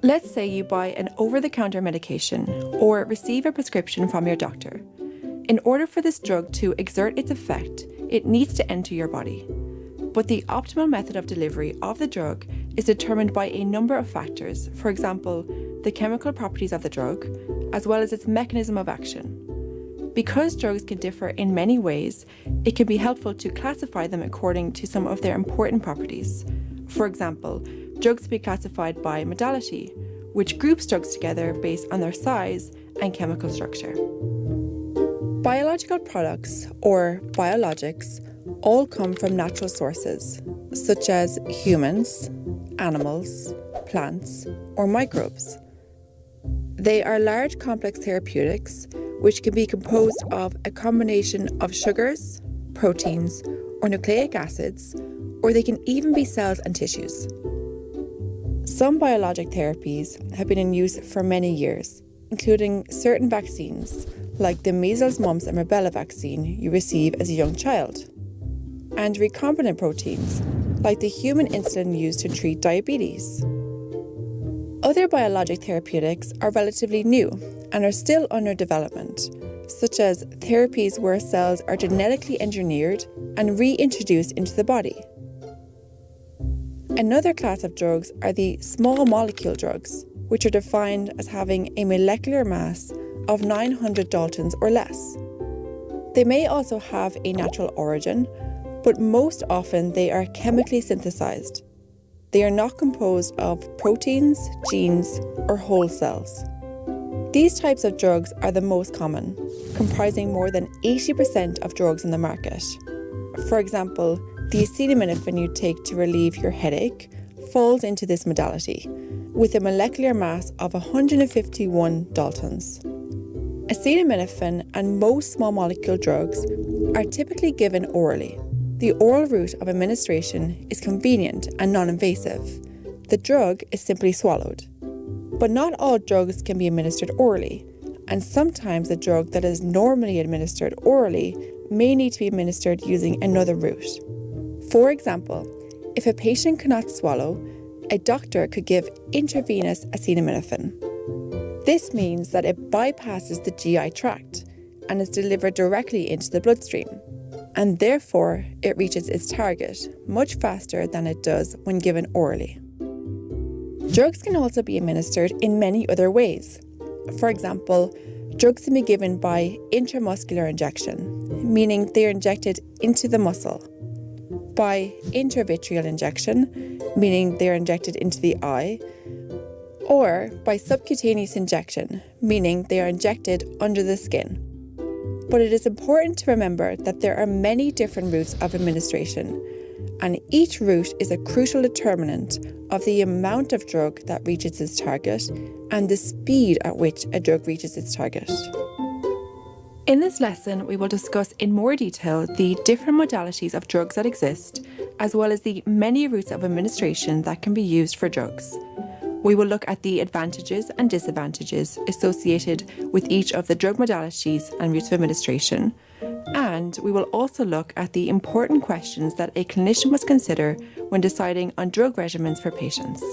Let's say you buy an over-the-counter medication or receive a prescription from your doctor. In order for this drug to exert its effect, it needs to enter your body. But the optimal method of delivery of the drug is determined by a number of factors, for example, the chemical properties of the drug, as well as its mechanism of action. Because drugs can differ in many ways, it can be helpful to classify them according to some of their important properties. For example, drugs can be classified by modality, which groups drugs together based on their size and chemical structure. Biological products, or biologics, all come from natural sources, such as humans, animals, plants, or microbes. They are large complex therapeutics which can be composed of a combination of sugars, proteins, or nucleic acids, or they can even be cells and tissues. Some biologic therapies have been in use for many years, including certain vaccines, like the measles, mumps, and rubella vaccine you receive as a young child, and recombinant proteins, like the human insulin used to treat diabetes. Other biologic therapeutics are relatively new and are still under development, such as therapies where cells are genetically engineered and reintroduced into the body. Another class of drugs are the small molecule drugs, which are defined as having a molecular mass of 900 Daltons or less. They may also have a natural origin, but most often they are chemically synthesized. They are not composed of proteins, genes, or whole cells. These types of drugs are the most common, comprising more than 80% of drugs in the market. For example, the acetaminophen you take to relieve your headache falls into this modality, with a molecular mass of 151 Daltons. Acetaminophen and most small molecule drugs are typically given orally. The oral route of administration is convenient and non-invasive. The drug is simply swallowed. But not all drugs can be administered orally, and sometimes a drug that is normally administered orally may need to be administered using another route. For example, if a patient cannot swallow, a doctor could give intravenous acetaminophen. This means that it bypasses the GI tract and is delivered directly into the bloodstream, and therefore it reaches its target much faster than it does when given orally. Drugs can also be administered in many other ways. For example, drugs can be given by intramuscular injection, meaning they are injected into the muscle, by intravitreal injection, meaning they are injected into the eye, or by subcutaneous injection, meaning they are injected under the skin. But it is important to remember that there are many different routes of administration, and each route is a crucial determinant of the amount of drug that reaches its target and the speed at which a drug reaches its target. In this lesson, we will discuss in more detail the different modalities of drugs that exist, as well as the many routes of administration that can be used for drugs. We will look at the advantages and disadvantages associated with each of the drug modalities and routes of administration, and we will also look at the important questions that a clinician must consider when deciding on drug regimens for patients.